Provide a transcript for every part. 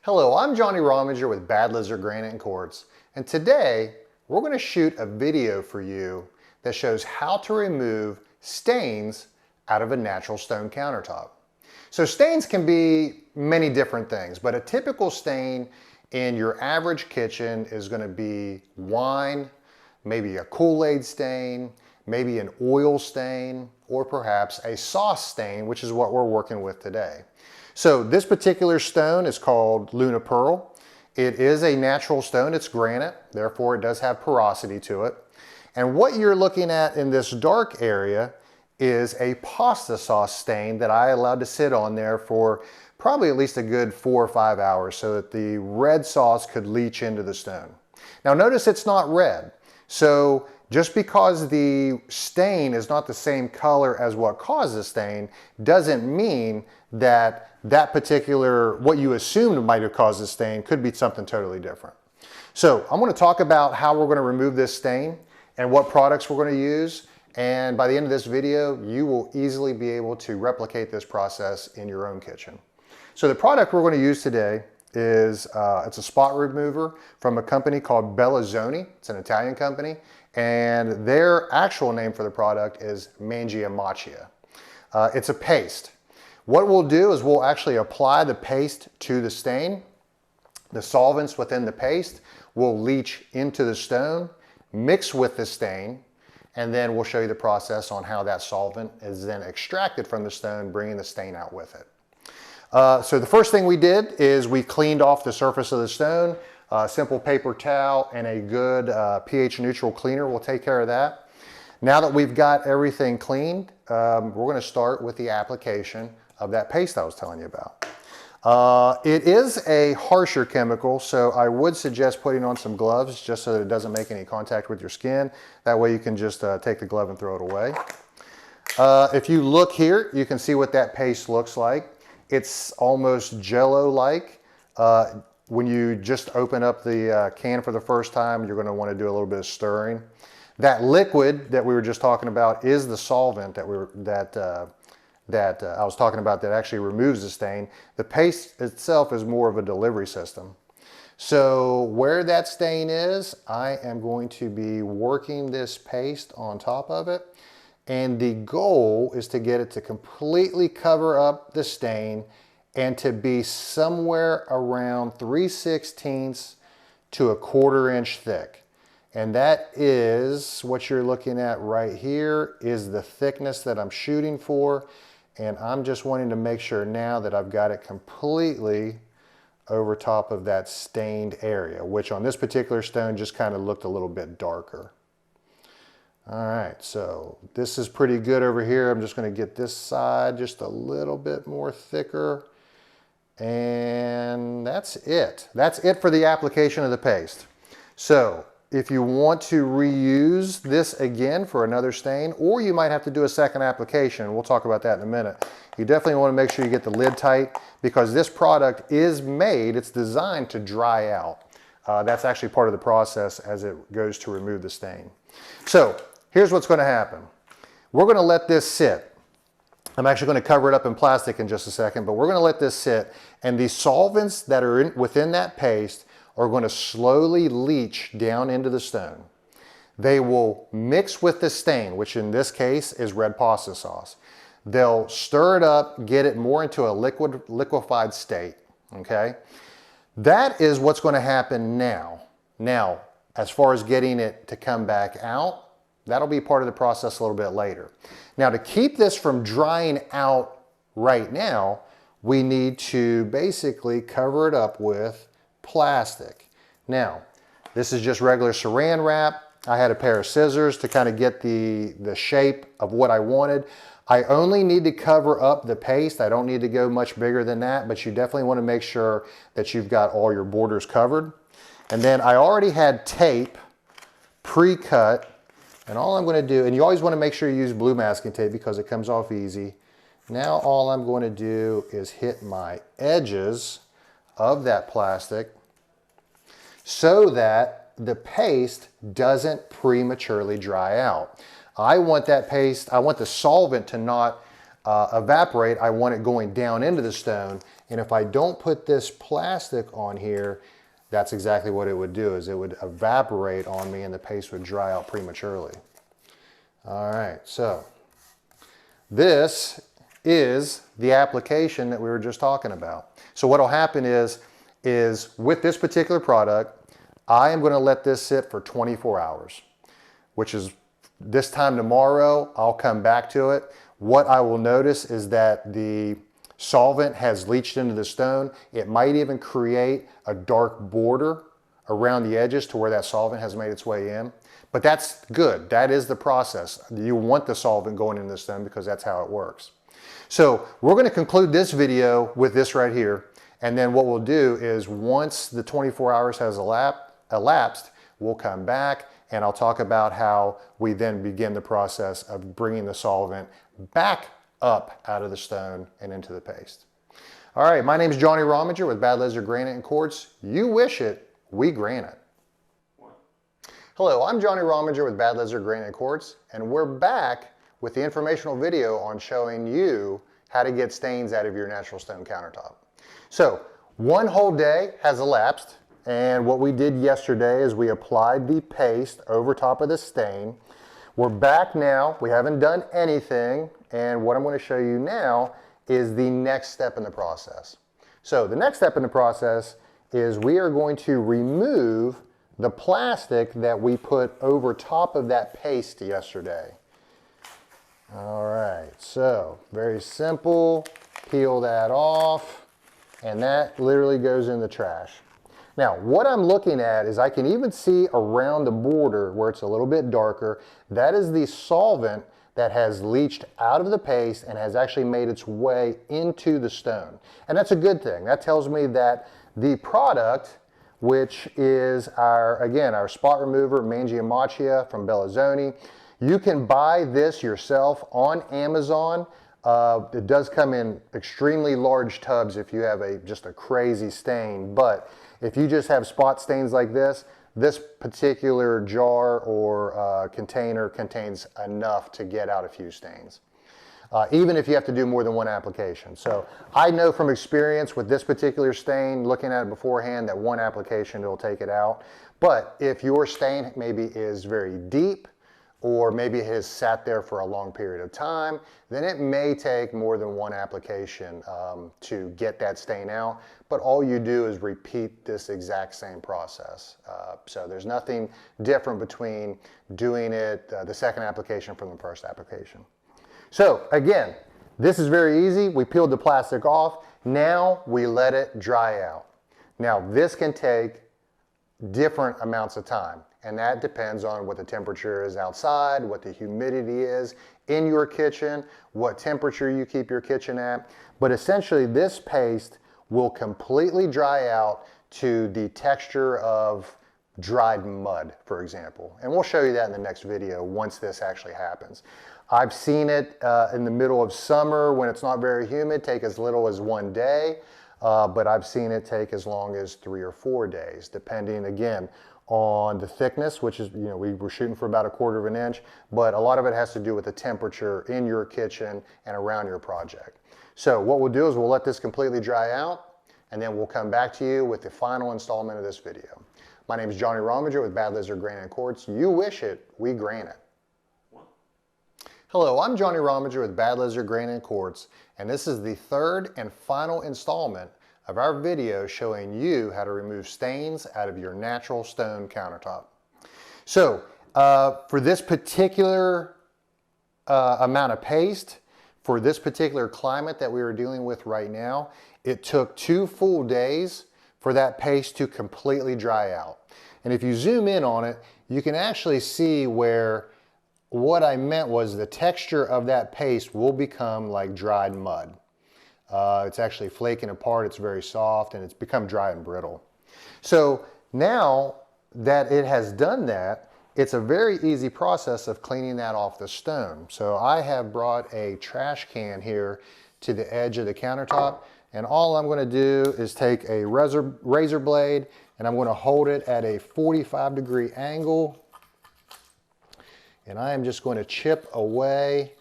Hello, I'm Johnnie Rominger with Bad Lizard Granite and Quartz, and today we're going to shoot a video for you that shows how to remove stains out of a natural stone countertop. So stains can be many different things, but a typical stain in your average kitchen is going to be wine, maybe a Kool-Aid stain, maybe an oil stain, or perhaps a sauce stain, which is what we're working with today. So this particular stone is called Luna Pearl. It is a natural stone, it's granite, therefore it does have porosity to it. And what you're looking at in this dark area is a pasta sauce stain that I allowed to sit on there for probably at least a good 4 or 5 hours so that the red sauce could leach into the stone. Now notice it's not red. So just because the stain is not the same color as what caused the stain doesn't mean that that particular, what you assumed might have caused the stain could be something totally different. So I'm going to talk about how we're going to remove this stain and what products we're going to use. And by the end of this video, you will easily be able to replicate this process in your own kitchen. So the product we're going to use today is, it's a spot remover from a company called Bellinzoni. It's an Italian company. And their actual name for the product is Mangiamacchia. It's a paste. What we'll do is we'll actually apply the paste to the stain. The solvents within the paste will leach into the stone, mix with the stain, and then we'll show you the process on how that solvent is then extracted from the stone, bringing the stain out with it. So the first thing we did is we cleaned off the surface of the stone. A simple paper towel and a good pH neutral cleaner will take care of that. Now that we've got everything cleaned, we're going to start with the application of that paste I was telling you about. It is a harsher chemical, so I would suggest putting on some gloves just so that it doesn't make any contact with your skin. That way you can just take the glove and throw it away. If you look here, you can see what that paste looks like. It's almost jello-like. When you just open up the can for the first time, you're going to want to do a little bit of stirring. That liquid that we were just talking about is the solvent that I was talking about that actually removes the stain. The paste itself is more of a delivery system. So where that stain is, I am going to be working this paste on top of it. And the goal is to get it to completely cover up the stain and to be somewhere around 3/16 to 1/4 inch thick. And that is what you're looking at right here is the thickness that I'm shooting for. And I'm just wanting to make sure now that I've got it completely over top of that stained area, which on this particular stone just kind of looked a little bit darker. All right, so this is pretty good over here. I'm just going to get this side just a little bit more thicker. And that's it. That's it for the application of the paste. So if you want to reuse this again for another stain, or you might have to do a second application, we'll talk about that in a minute. You definitely want to make sure you get the lid tight because this product is made, it's designed to dry out. That's actually part of the process as it goes to remove the stain. So here's what's going to happen. We're going to let this sit. I'm actually going to cover it up in plastic in just a second, but we're going to let this sit, and the solvents that are within that paste are going to slowly leach down into the stone. They will mix with the stain, which in this case is red pasta sauce. They'll stir it up, get it more into a liquefied state, okay? That is what's going to happen now. Now, as far as getting it to come back out, that'll be part of the process a little bit later. Now, to keep this from drying out right now, we need to basically cover it up with plastic. Now, this is just regular saran wrap. I had a pair of scissors to kind of get the shape of what I wanted. I only need to cover up the paste. I don't need to go much bigger than that, but you definitely want to make sure that you've got all your borders covered. And then I already had tape pre-cut. And all I'm going to do, and you always want to make sure you use blue masking tape because it comes off easy. Now all I'm going to do is hit my edges of that plastic so that the paste doesn't prematurely dry out. I want that paste, I want the solvent to not evaporate. I want it going down into the stone And if I don't put this plastic on here, that's exactly what it would do, is it would evaporate on me and the paste would dry out prematurely. All right, so this is the application that we were just talking about. So what'll happen is with this particular product, I am gonna let this sit for 24 hours, which is this time tomorrow, I'll come back to it. What I will notice is that the solvent has leached into the stone. It might even create a dark border around the edges to where that solvent has made its way in. But that's good. That is the process. You want the solvent going into the stone because that's how it works. So we're going to conclude this video with this right here. And then what we'll do is once the 24 hours has elapsed, we'll come back and I'll talk about how we then begin the process of bringing the solvent back up out of the stone and into the paste. All right, my name is Johnnie Rominger with Bad Lizard Granite and Quartz. You wish it, we grant it. Hello, I'm Johnnie Rominger with Bad Lizard Granite and Quartz, and we're back with the informational video on showing you how to get stains out of your natural stone countertop. So, one whole day has elapsed, and what we did yesterday is we applied the paste over top of the stain. We're back now, we haven't done anything, and what I'm going to show you now is the next step in the process. So, the next step in the process is we are going to remove the plastic that we put over top of that paste yesterday. All right, so very simple, peel that off, and that literally goes in the trash. Now, what I'm looking at is I can even see around the border where it's a little bit darker, that is the solvent that has leached out of the paste and has actually made its way into the stone. And that's a good thing. That tells me that the product, which is our spot remover Mangiamacchia from Bellinzoni. You can buy this yourself on Amazon. It does come in extremely large tubs if you have just a crazy stain, but if you just have spot stains like this particular jar or container contains enough to get out a few stains. Even if you have to do more than one application. So I know from experience with this particular stain, looking at it beforehand, that one application will take it out. But if your stain maybe is very deep, or maybe it has sat there for a long period of time, then it may take more than one application to get that stain out. But all you do is repeat this exact same process. So there's nothing different between doing it, the second application from the first application. So again, this is very easy. We peeled the plastic off. Now we let it dry out. Now this can take different amounts of time, and that depends on what the temperature is outside, what the humidity is in your kitchen, what temperature you keep your kitchen at. But essentially this paste will completely dry out to the texture of dried mud, for example. And we'll show you that in the next video once this actually happens. I've seen it in the middle of summer when it's not very humid take as little as 1 day, but I've seen it take as long as 3 or 4 days, depending again on the thickness, which is, we were shooting for about 1/4 of an inch, but a lot of it has to do with the temperature in your kitchen and around your project. So what we'll do is we'll let this completely dry out, and then we'll come back to you with the final installment of this video. My name is Johnnie Rominger with Bad Lizard Granite and Quartz. You wish it, we grant it. Hello, I'm Johnnie Rominger with Bad Lizard Granite and Quartz, and this is the third and final installment of our video showing you how to remove stains out of your natural stone countertop. So, for this particular amount of paste, for this particular climate that we are dealing with right now, it took 2 full days for that paste to completely dry out. And if you zoom in on it, you can actually see where what I meant was the texture of that paste will become like dried mud. It's actually flaking apart, it's very soft, and it's become dry and brittle. So now that it has done that, it's a very easy process of cleaning that off the stone. So I have brought a trash can here to the edge of the countertop, and all I'm going to do is take a razor blade and I'm going to hold it at a 45-degree angle, and I am just going to chip away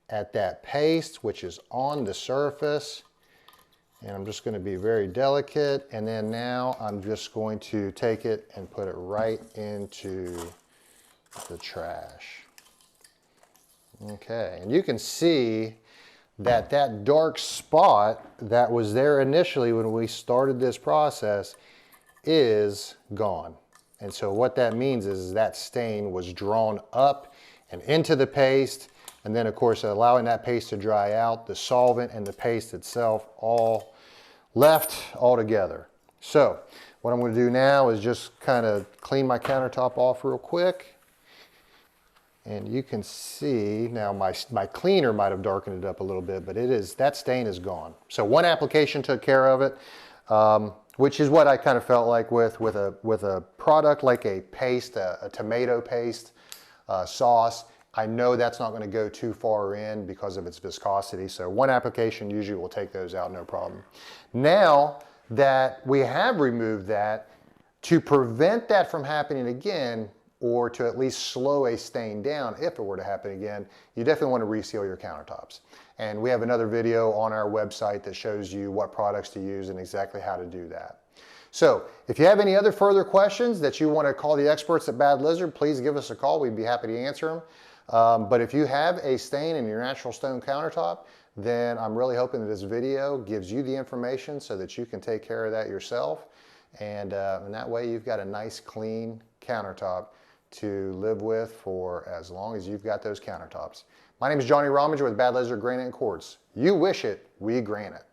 at that paste which is on the surface. And I'm just going to be very delicate, and then now I'm just going to take it and put it right into the trash. Okay, and you can see that that dark spot that was there initially when we started this process is gone. And so what that means is that stain was drawn up and into the paste, and then of course allowing that paste to dry out, the solvent and the paste itself all left all together. So what I'm going to do now is just kind of clean my countertop off real quick. And you can see now my cleaner might have darkened it up a little bit, but that stain is gone. So one application took care of it, which is what I kind of felt like with a product like a paste, a tomato paste sauce. I know that's not going to go too far in because of its viscosity. So one application usually will take those out, no problem. Now that we have removed that, to prevent that from happening again, or to at least slow a stain down if it were to happen again, you definitely want to reseal your countertops. And we have another video on our website that shows you what products to use and exactly how to do that. So if you have any other further questions that you want to call the experts at Bad Lizard, please give us a call. We'd be happy to answer them. But if you have a stain in your natural stone countertop, then I'm really hoping that this video gives you the information so that you can take care of that yourself. And that way you've got a nice clean countertop to live with for as long as you've got those countertops. My name is Johnnie Rominger with Bad Lizard Granite and Quartz. You wish it, we grant it.